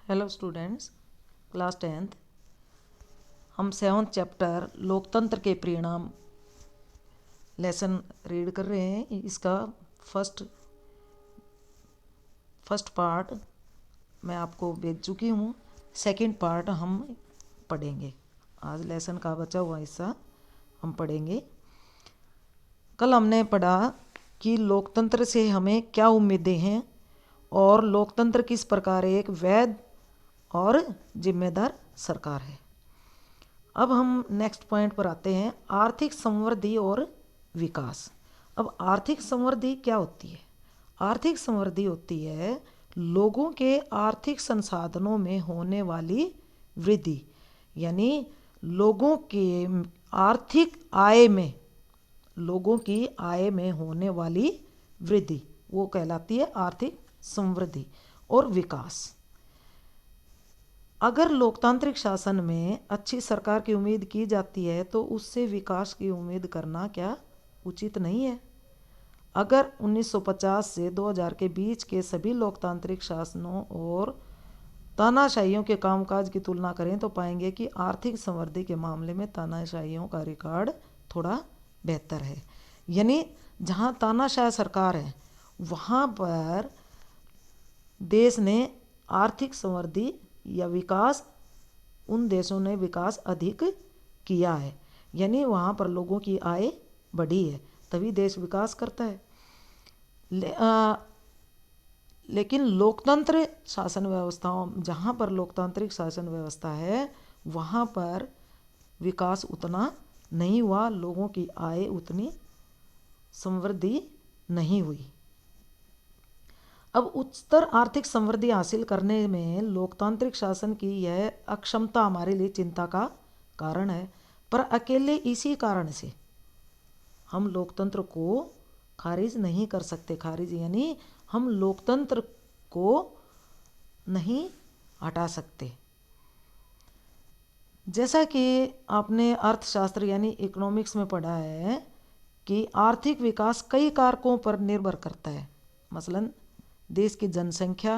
Hello students, class 10th। हम 7th chapter लोकतंत्र के परिणाम लेसन रीड कर रहे हैं। इसका फर्स्ट पार्ट मैं आपको भेज चुकी हूँ। सेकंड पार्ट हम पढ़ेंगे। आज लेसन का बचा हुआ हिस्सा हम पढ़ेंगे। कल हमने पढ़ा कि लोकतंत्र से हमें क्या उम्मीदें हैं और लोकतंत्र किस प्रकार एक वैध और जिम्मेदार सरकार है। अब हम नेक्स्ट पॉइंट पर आते हैं, आर्थिक समृद्धि और विकास। अब आर्थिक समृद्धि क्या होती है? आर्थिक समृद्धि होती है लोगों के आर्थिक संसाधनों में होने वाली वृद्धि, यानी लोगों के आर्थिक आय में, लोगों की आय में होने वाली वृद्धि, वो कहलाती है आर्थिक समृद्धि और विकास। अगर लोकतांत्रिक शासन में अच्छी सरकार की उम्मीद की जाती है तो उससे विकास की उम्मीद करना क्या उचित नहीं है? अगर 1950 से 2000 के बीच के सभी लोकतांत्रिक शासनों और तानाशाहियों के कामकाज की तुलना करें तो पाएंगे कि आर्थिक समृद्धि के मामले में तानाशाहियों का रिकॉर्ड थोड़ा बेहतर है। यानी जहाँ तानाशाह सरकार है वहाँ पर देश ने आर्थिक समृद्धि या विकास, उन देशों ने विकास अधिक किया है, यानी वहाँ पर लोगों की आय बढ़ी है, तभी देश विकास करता है। लेकिन लोकतंत्र शासन व्यवस्थाओं, जहाँ पर लोकतांत्रिक शासन व्यवस्था है वहाँ पर विकास उतना नहीं हुआ, लोगों की आय उतनी समृद्धि नहीं हुई। अब उच्चतर आर्थिक समृद्धि हासिल करने में लोकतांत्रिक शासन की यह अक्षमता हमारे लिए चिंता का कारण है, पर अकेले इसी कारण से हम लोकतंत्र को खारिज नहीं कर सकते। खारिज यानी हम लोकतंत्र को नहीं हटा सकते। जैसा कि आपने अर्थशास्त्र यानी इकोनॉमिक्स में पढ़ा है कि आर्थिक विकास कई कारकों पर निर्भर करता है, मसलन देश की जनसंख्या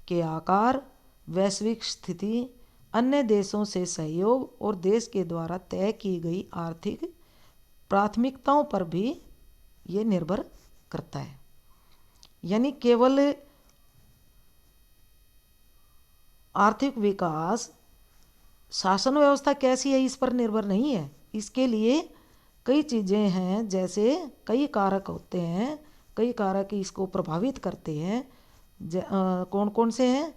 के आकार, वैश्विक स्थिति, अन्य देशों से सहयोग और देश के द्वारा तय की गई आर्थिक प्राथमिकताओं पर भी ये निर्भर करता है। यानी केवल आर्थिक विकास शासन व्यवस्था कैसी है इस पर निर्भर नहीं है। इसके लिए कई चीज़ें हैं, जैसे कई कारक होते हैं, कई कारक इसको प्रभावित करते हैं। कौन कौन से हैं?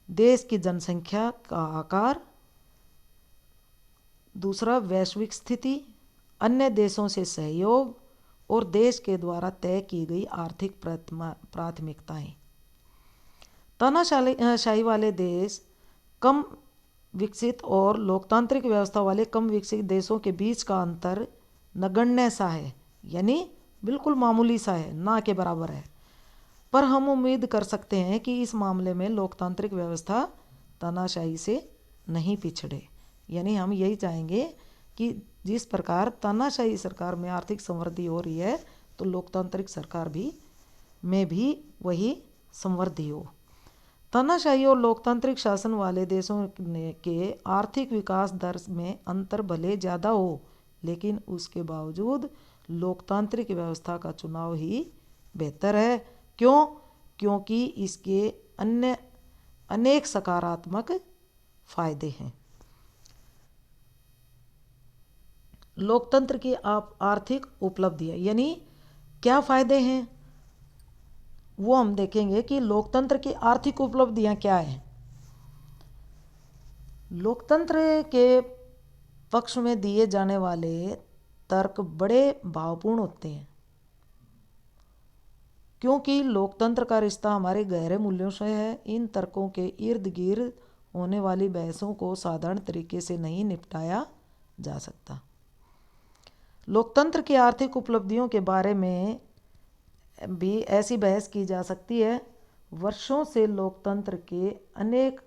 देश की जनसंख्या का आकार, दूसरा वैश्विक स्थिति, अन्य देशों से सहयोग और देश के द्वारा तय की गई आर्थिक प्राथमिकताएं। तानाशाही वाले देश कम विकसित और लोकतांत्रिक व्यवस्था वाले कम विकसित देशों के बीच का अंतर नगण्य सा है, यानी बिल्कुल मामूली सा है, ना के बराबर है। पर हम उम्मीद कर सकते हैं कि इस मामले में लोकतांत्रिक व्यवस्था तानाशाही से नहीं पिछड़े। यानी हम यही चाहेंगे कि जिस प्रकार तानाशाही सरकार में आर्थिक समृद्धि हो रही है तो लोकतांत्रिक सरकार में भी वही समृद्धि हो। तानाशाही और लोकतांत्रिक शासन वाले देशों के आर्थिक विकास दर में अंतर भले ज़्यादा हो, लेकिन उसके बावजूद लोकतांत्रिक व्यवस्था का चुनाव ही बेहतर है। क्यों? क्योंकि इसके अन्य अनेक सकारात्मक फायदे हैं। लोकतंत्र की आप आर्थिक उपलब्धियाँ, यानी क्या फ़ायदे हैं वो हम देखेंगे कि लोकतंत्र की आर्थिक उपलब्धियाँ क्या हैं। लोकतंत्र के पक्ष में दिए जाने वाले तर्क बड़े भावपूर्ण होते हैं, क्योंकि लोकतंत्र का रिश्ता हमारे गहरे मूल्यों से है। इन तर्कों के इर्द गिर्द होने वाली बहसों को साधारण तरीके से नहीं निपटाया जा सकता। लोकतंत्र की आर्थिक उपलब्धियों के बारे में भी ऐसी बहस की जा सकती है। वर्षों से लोकतंत्र के अनेक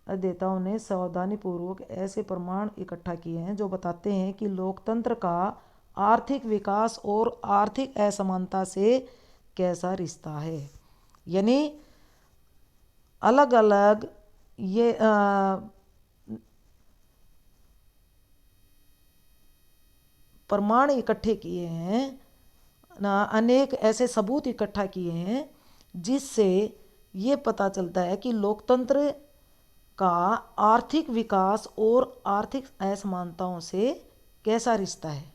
अध्येताओं ने सावधानीपूर्वक ऐसे प्रमाण इकट्ठा किए हैं जो बताते हैं कि लोकतंत्र का आर्थिक विकास और आर्थिक असमानता से कैसा रिश्ता है। यानी अलग अलग ये प्रमाण इकट्ठे किए हैं ना, अनेक ऐसे सबूत इकट्ठा किए हैं जिससे ये पता चलता है कि लोकतंत्र का आर्थिक विकास और आर्थिक असमानताओं से कैसा रिश्ता है।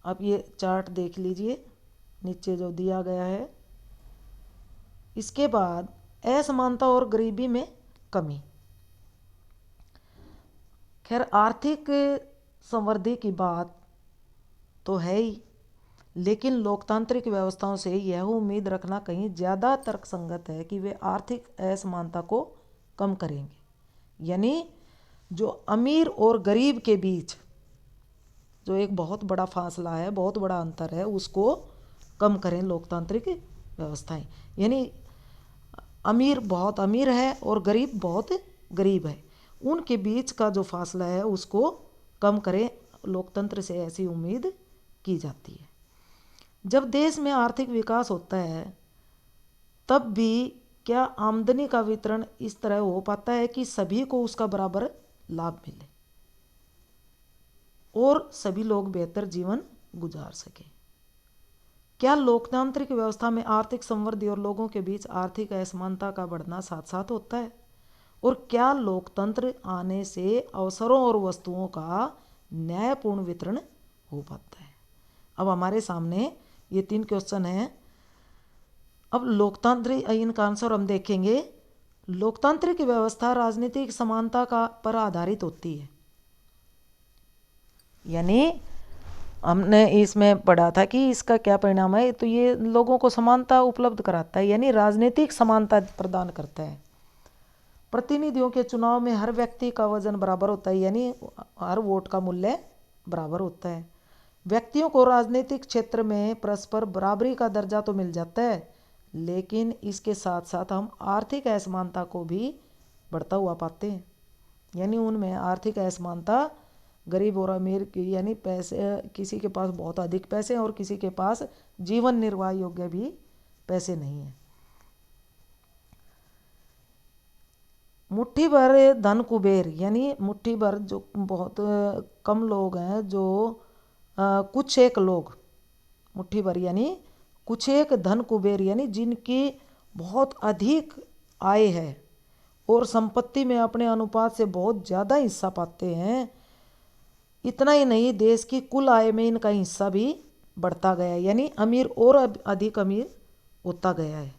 अब ये चार्ट देख लीजिए नीचे जो दिया गया है। इसके बाद असमानता और गरीबी में कमी। खैर आर्थिक समृद्धि की बात तो है ही, लेकिन लोकतांत्रिक व्यवस्थाओं से यह उम्मीद रखना कहीं ज़्यादा तर्कसंगत है कि वे आर्थिक असमानता को कम करेंगे। यानी जो अमीर और गरीब के बीच जो एक बहुत बड़ा फासला है, बहुत बड़ा अंतर है, उसको कम करें लोकतांत्रिक व्यवस्थाएं। यानी अमीर बहुत अमीर है और गरीब बहुत गरीब है, उनके बीच का जो फासला है उसको कम करें, लोकतंत्र से ऐसी उम्मीद की जाती है। जब देश में आर्थिक विकास होता है तब भी क्या आमदनी का वितरण इस तरह हो पाता है कि सभी को उसका बराबर लाभ मिले और सभी लोग बेहतर जीवन गुजार सकें। क्या लोकतांत्रिक व्यवस्था में आर्थिक समृद्धि और लोगों के बीच आर्थिक असमानता का बढ़ना साथ साथ होता है? और क्या लोकतंत्र आने से अवसरों और वस्तुओं का न्यायपूर्ण वितरण हो पाता है? अब हमारे सामने ये 3 क्वेश्चन हैं। अब लोकतांत्रिक, इनका आंसर हम देखेंगे। लोकतांत्रिक व्यवस्था राजनीतिक समानता का पर आधारित होती है। यानी हमने इसमें पढ़ा था कि इसका क्या परिणाम है, तो ये लोगों को समानता उपलब्ध कराता है, यानी राजनीतिक समानता प्रदान करता है। प्रतिनिधियों के चुनाव में हर व्यक्ति का वजन बराबर होता है, यानी हर वोट का मूल्य बराबर होता है। व्यक्तियों को राजनीतिक क्षेत्र में परस्पर बराबरी का दर्जा तो मिल जाता है, लेकिन इसके साथ साथ हम आर्थिक असमानता को भी बढ़ता हुआ पाते हैं। यानी उनमें आर्थिक असमानता गरीब और अमीर की, यानी पैसे, किसी के पास बहुत अधिक पैसे हैं और किसी के पास जीवन निर्वाह योग्य भी पैसे नहीं हैं। मुट्ठी भर धन कुबेर, यानी मुट्ठी भर जो बहुत कम लोग हैं, जो कुछ एक लोग, मुट्ठी भर यानी कुछ एक धन कुबेर, यानी जिनकी बहुत अधिक आय है और संपत्ति में अपने अनुपात से बहुत ज़्यादा हिस्सा पाते हैं। इतना ही नहीं, देश की कुल आय में इनका हिस्सा भी बढ़ता गया है, यानी अमीर और अधिक अमीर होता गया है।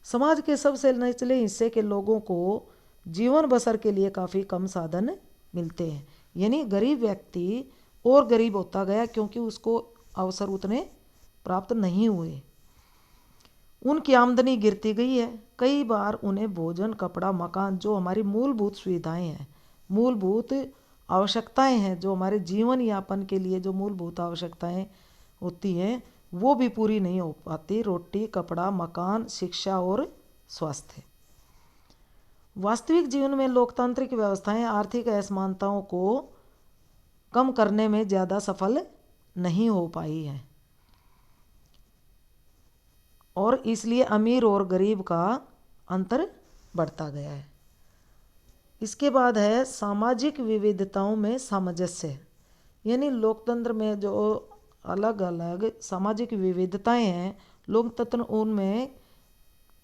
समाज के सबसे निचले हिस्से के लोगों को जीवन बसर के लिए काफ़ी कम साधन मिलते हैं, यानी गरीब व्यक्ति और गरीब होता गया क्योंकि उसको अवसर उतने प्राप्त नहीं हुए। उनकी आमदनी गिरती गई है। कई बार उन्हें भोजन, कपड़ा, मकान, जो हमारी मूलभूत सुविधाएं हैं, मूलभूत आवश्यकताएं हैं, जो हमारे जीवन यापन के लिए जो मूलभूत आवश्यकताएं होती हैं, वो भी पूरी नहीं हो पाती। रोटी, कपड़ा, मकान, शिक्षा और स्वास्थ्य। वास्तविक जीवन में लोकतांत्रिक व्यवस्थाएं आर्थिक असमानताओं को कम करने में ज़्यादा सफल नहीं हो पाई हैं और इसलिए अमीर और गरीब का अंतर बढ़ता गया है। इसके बाद है सामाजिक विविधताओं में सामंजस्य, यानी लोकतंत्र में जो अलग अलग सामाजिक विविधताएं हैं, लोकतंत्र उनमें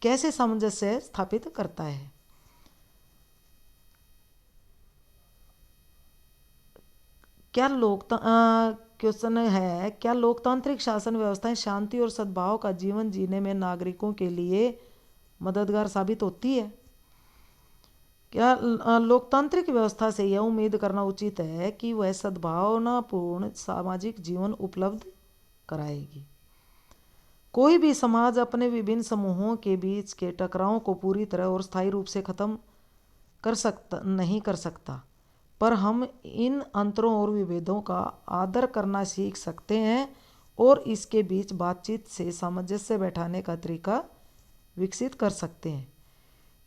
कैसे सामंजस्य स्थापित करता है। क्या क्वेश्चन है, क्या लोकतांत्रिक शासन व्यवस्थाएं शांति और सद्भाव का जीवन जीने में नागरिकों के लिए मददगार साबित होती है? क्या लोकतांत्रिक व्यवस्था से यह उम्मीद करना उचित है कि वह सद्भावनापूर्ण सामाजिक जीवन उपलब्ध कराएगी? कोई भी समाज अपने विभिन्न समूहों के बीच के टकरावों को पूरी तरह और स्थायी रूप से खत्म नहीं कर सकता, पर हम इन अंतरों और विभेदों का आदर करना सीख सकते हैं और इसके बीच बातचीत से सामंजस्य बैठाने का तरीका विकसित कर सकते हैं।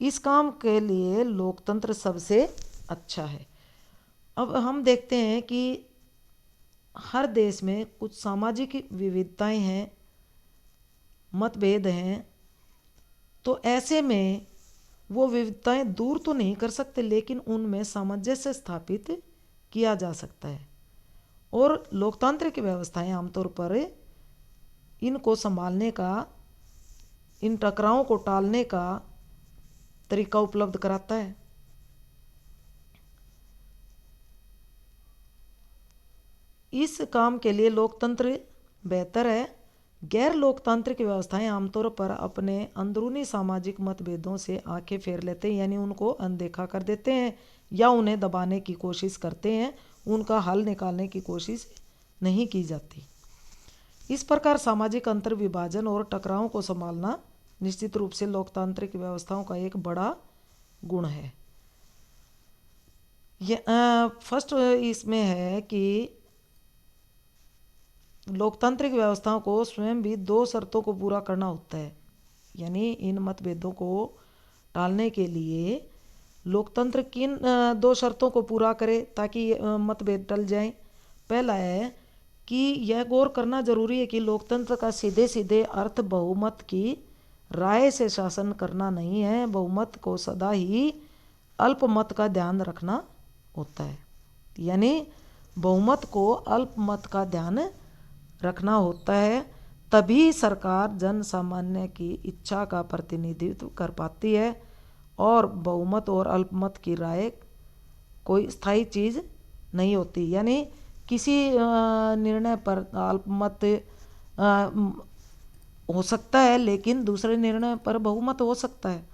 इस काम के लिए लोकतंत्र सबसे अच्छा है। अब हम देखते हैं कि हर देश में कुछ सामाजिक विविधताएं हैं, मतभेद हैं, तो ऐसे में वो विविधताएं दूर तो नहीं कर सकते, लेकिन उनमें सामंजस्य स्थापित किया जा सकता है। और लोकतांत्रिक व्यवस्थाएं आमतौर पर इनको संभालने का, इन टकरावों को टालने का तरीका उपलब्ध कराता है। इस काम के लिए लोकतंत्र बेहतर है। गैर लोकतांत्रिक व्यवस्थाएं आमतौर पर अपने अंदरूनी सामाजिक मतभेदों से आंखें फेर लेते हैं, यानी उनको अनदेखा कर देते हैं या उन्हें दबाने की कोशिश करते हैं, उनका हल निकालने की कोशिश नहीं की जाती। इस प्रकार सामाजिक अंतर विभाजन और टकरावों को संभालना निश्चित रूप से लोकतांत्रिक व्यवस्थाओं का एक बड़ा गुण है। ये फर्स्ट इसमें है कि लोकतांत्रिक व्यवस्थाओं को स्वयं भी दो शर्तों को पूरा करना होता है, यानी इन मतभेदों को टालने के लिए लोकतंत्र किन दो शर्तों को पूरा करे ताकि मतभेद टल जाएं। पहला है कि यह गौर करना जरूरी है कि लोकतंत्र का सीधे सीधे अर्थ बहुमत की राय से शासन करना नहीं है, बहुमत को सदा ही अल्पमत का ध्यान रखना होता है। यानी बहुमत को अल्पमत का ध्यान रखना होता है, तभी सरकार जन सामान्य की इच्छा का प्रतिनिधित्व कर पाती है। और बहुमत और अल्पमत की राय कोई स्थायी चीज़ नहीं होती, यानी किसी निर्णय पर अल्पमत हो सकता है, लेकिन दूसरे निर्णय पर बहुमत हो सकता है।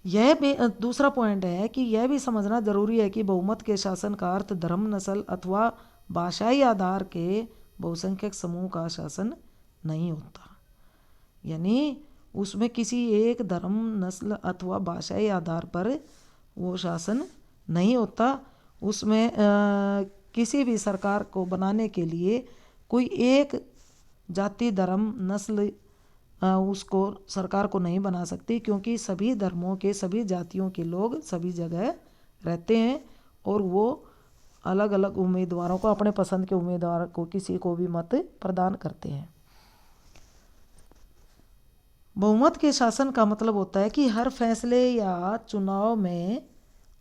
यह भी दूसरा पॉइंट है कि यह भी समझना जरूरी है कि बहुमत के शासन का अर्थ धर्म, नस्ल अथवा भाषाई आधार के बहुसंख्यक समूह का शासन नहीं होता। यानी उसमें किसी एक धर्म, नस्ल अथवा भाषाई आधार पर वो शासन नहीं होता। उसमें किसी भी सरकार को बनाने के लिए कोई एक जाति, धर्म, नस्ल उसको सरकार को नहीं बना सकती, क्योंकि सभी धर्मों के, सभी जातियों के लोग सभी जगह रहते हैं और वो अलग अलग उम्मीदवारों को, अपने पसंद के उम्मीदवार को, किसी को भी मत प्रदान करते हैं। बहुमत के शासन का मतलब होता है कि हर फैसले या चुनाव में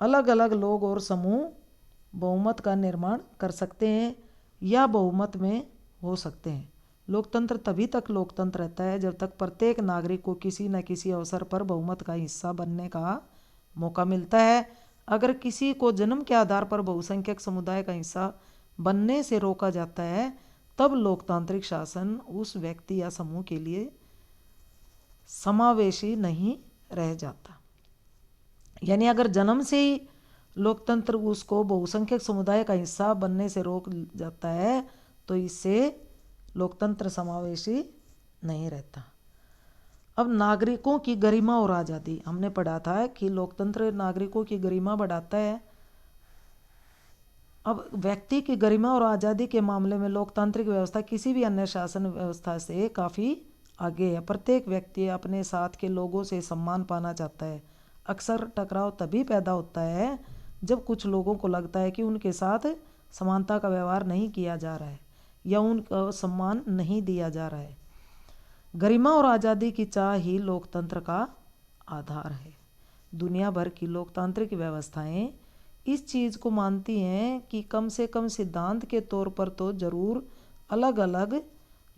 अलग अलग लोग और समूह बहुमत का निर्माण कर सकते हैं या बहुमत में हो सकते हैं। लोकतंत्र तभी तक लोकतंत्र रहता है जब तक प्रत्येक नागरिक को किसी न किसी अवसर पर बहुमत का हिस्सा बनने का मौका मिलता है। अगर किसी को जन्म के आधार पर बहुसंख्यक समुदाय का हिस्सा बनने से रोका जाता है, तब लोकतांत्रिक शासन उस व्यक्ति या समूह के लिए समावेशी नहीं रह जाता। यानी अगर जन्म से ही लोकतंत्र उसको बहुसंख्यक समुदाय का हिस्सा बनने से रोक जाता है, तो इससे लोकतंत्र समावेशी नहीं रहता। अब नागरिकों की गरिमा और आज़ादी, हमने पढ़ा था कि लोकतंत्र नागरिकों की गरिमा बढ़ाता है। अब व्यक्ति की गरिमा और आज़ादी के मामले में लोकतांत्रिक व्यवस्था किसी भी अन्य शासन व्यवस्था से काफ़ी आगे है। प्रत्येक व्यक्ति अपने साथ के लोगों से सम्मान पाना चाहता है। अक्सर टकराव तभी पैदा होता है जब कुछ लोगों को लगता है कि उनके साथ समानता का व्यवहार नहीं किया जा रहा है या उनका सम्मान नहीं दिया जा रहा है। गरिमा और आज़ादी की चाह ही लोकतंत्र का आधार है। दुनिया भर की लोकतांत्रिक व्यवस्थाएं इस चीज़ को मानती हैं कि कम से कम सिद्धांत के तौर पर तो ज़रूर अलग अलग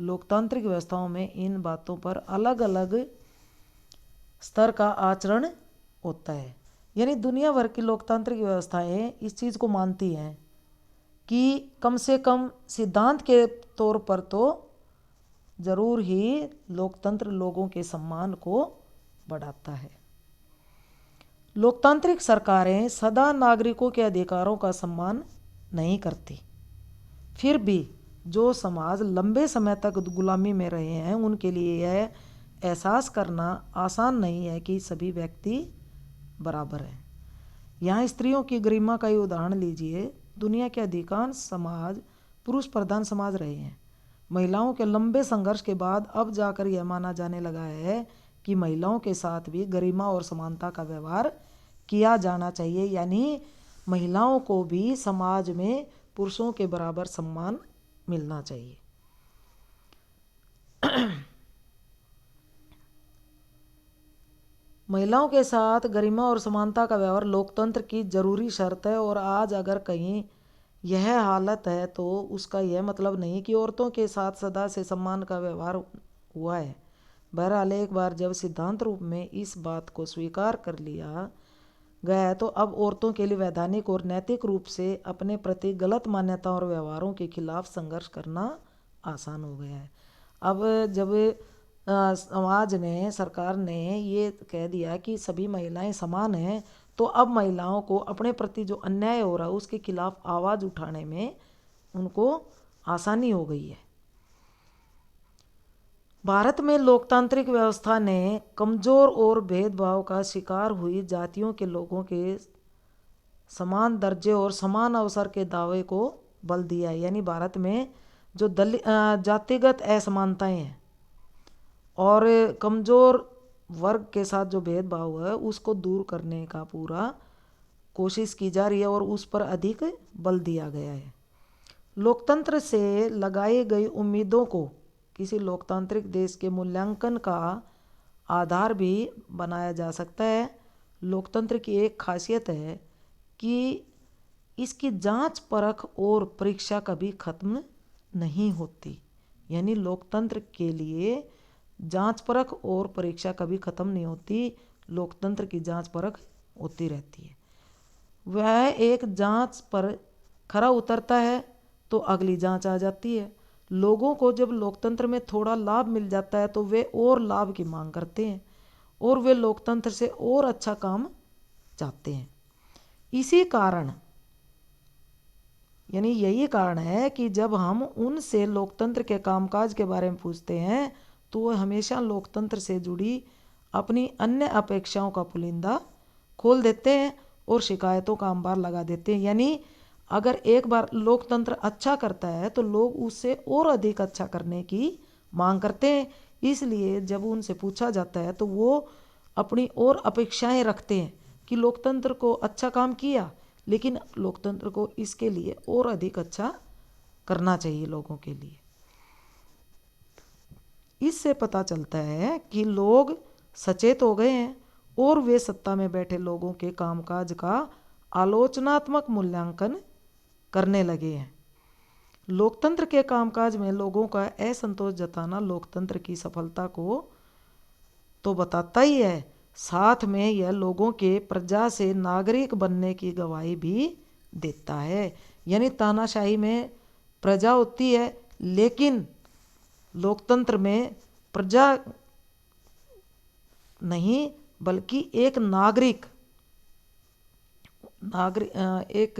लोकतांत्रिक व्यवस्थाओं में इन बातों पर अलग अलग स्तर का आचरण होता है। यानी दुनिया भर की लोकतांत्रिक व्यवस्थाएं इस चीज़ को मानती हैं कि कम से कम सिद्धांत के तौर पर तो ज़रूर ही लोकतंत्र लोगों के सम्मान को बढ़ाता है। लोकतांत्रिक सरकारें सदा नागरिकों के अधिकारों का सम्मान नहीं करती। फिर भी जो समाज लंबे समय तक गुलामी में रहे हैं, उनके लिए यह एहसास करना आसान नहीं है कि सभी व्यक्ति बराबर हैं। यहाँ स्त्रियों की गरिमा का ही उदाहरण लीजिए। दुनिया के अधिकांश समाज पुरुष प्रधान समाज रहे हैं। महिलाओं के लंबे संघर्ष के बाद अब जाकर यह माना जाने लगा है कि महिलाओं के साथ भी गरिमा और समानता का व्यवहार किया जाना चाहिए, यानी महिलाओं को भी समाज में पुरुषों के बराबर सम्मान मिलना चाहिए। महिलाओं के साथ गरिमा और समानता का व्यवहार लोकतंत्र की जरूरी शर्त है, और आज अगर कहीं यह हालत है तो उसका यह मतलब नहीं कि औरतों के साथ सदा से सम्मान का व्यवहार हुआ है। बहरहाल एक बार जब सिद्धांत रूप में इस बात को स्वीकार कर लिया गया है तो अब औरतों के लिए वैधानिक और नैतिक रूप से अपने प्रति गलत मान्यताओं और व्यवहारों के खिलाफ संघर्ष करना आसान हो गया है। अब जब समाज ने, सरकार ने ये कह दिया कि सभी महिलाएं समान हैं, तो अब महिलाओं को अपने प्रति जो अन्याय हो रहा है उसके खिलाफ आवाज़ उठाने में उनको आसानी हो गई है। भारत में लोकतांत्रिक व्यवस्था ने कमज़ोर और भेदभाव का शिकार हुई जातियों के लोगों के समान दर्जे और समान अवसर के दावे को बल दिया है। यानी भारत में जो जातिगत असमानताएं हैं और कमज़ोर वर्ग के साथ जो भेदभाव है उसको दूर करने का पूरा कोशिश की जा रही है और उस पर अधिक बल दिया गया है। लोकतंत्र से लगाई गई उम्मीदों को किसी लोकतांत्रिक देश के मूल्यांकन का आधार भी बनाया जा सकता है। लोकतंत्र की एक खासियत है कि इसकी जांच परख और परीक्षा कभी खत्म नहीं होती। यानी लोकतंत्र के लिए जांच परख और परीक्षा कभी खत्म नहीं होती, लोकतंत्र की जांच परख होती रहती है। वह एक जांच पर खरा उतरता है तो अगली जांच आ जाती है। लोगों को जब लोकतंत्र में थोड़ा लाभ मिल जाता है तो वे और लाभ की मांग करते हैं और वे लोकतंत्र से और अच्छा काम चाहते हैं। इसी कारण, यानी यही कारण है कि जब हम उनसे लोकतंत्र के कामकाज के बारे में पूछते हैं तो वह हमेशा लोकतंत्र से जुड़ी अपनी अन्य अपेक्षाओं का पुलिंदा खोल देते हैं और शिकायतों का अंबार लगा देते हैं। यानी अगर एक बार लोकतंत्र अच्छा करता है तो लोग उससे और अधिक अच्छा करने की मांग करते हैं। इसलिए जब उनसे पूछा जाता है तो वो अपनी और अपेक्षाएं रखते हैं कि लोकतंत्र को अच्छा काम किया, लेकिन लोकतंत्र को इसके लिए और अधिक अच्छा करना चाहिए लोगों के लिए। इससे पता चलता है कि लोग सचेत हो गए हैं और वे सत्ता में बैठे लोगों के कामकाज का आलोचनात्मक मूल्यांकन करने लगे हैं। लोकतंत्र के कामकाज में लोगों का असंतोष जताना लोकतंत्र की सफलता को तो बताता ही है, साथ में यह लोगों के प्रजा से नागरिक बनने की गवाही भी देता है। यानी तानाशाही में प्रजा होती है, लेकिन लोकतंत्र में प्रजा नहीं बल्कि एक नागरिक एक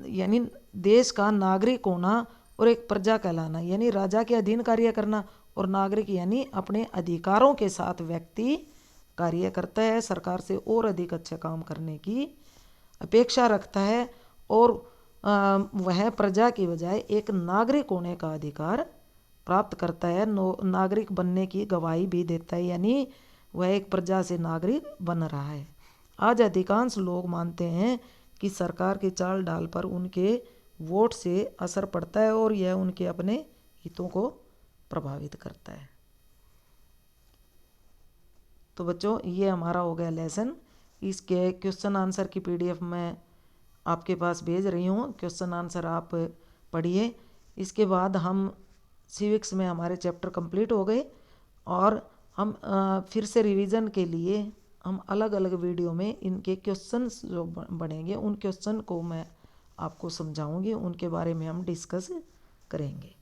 यानी देश का नागरिक होना और एक प्रजा कहलाना, यानी राजा के अधीन कार्य करना, और नागरिक यानी अपने अधिकारों के साथ व्यक्ति कार्य करता है, सरकार से और अधिक अच्छा काम करने की अपेक्षा रखता है और वह प्रजा की बजाय एक नागरिक होने का अधिकार प्राप्त करता है, नागरिक बनने की गवाही भी देता है। यानी वह एक प्रजा से नागरिक बन रहा है। आज अधिकांश लोग मानते हैं कि सरकार की चाल ढाल पर उनके वोट से असर पड़ता है और यह उनके अपने हितों को प्रभावित करता है। तो बच्चों, ये हमारा हो गया लेसन। इसके क्वेश्चन आंसर की पीडीएफ मैं आपके पास भेज रही हूँ, क्वेश्चन आंसर आप पढ़िए। इसके बाद हम सिविक्स में हमारे चैप्टर कंप्लीट हो गए और हम फिर से रिवीजन के लिए हम अलग अलग वीडियो में इनके क्वेश्चंस जो बनेंगे उन क्वेश्चन को मैं आपको समझाऊंगी, उनके बारे में हम डिस्कस करेंगे।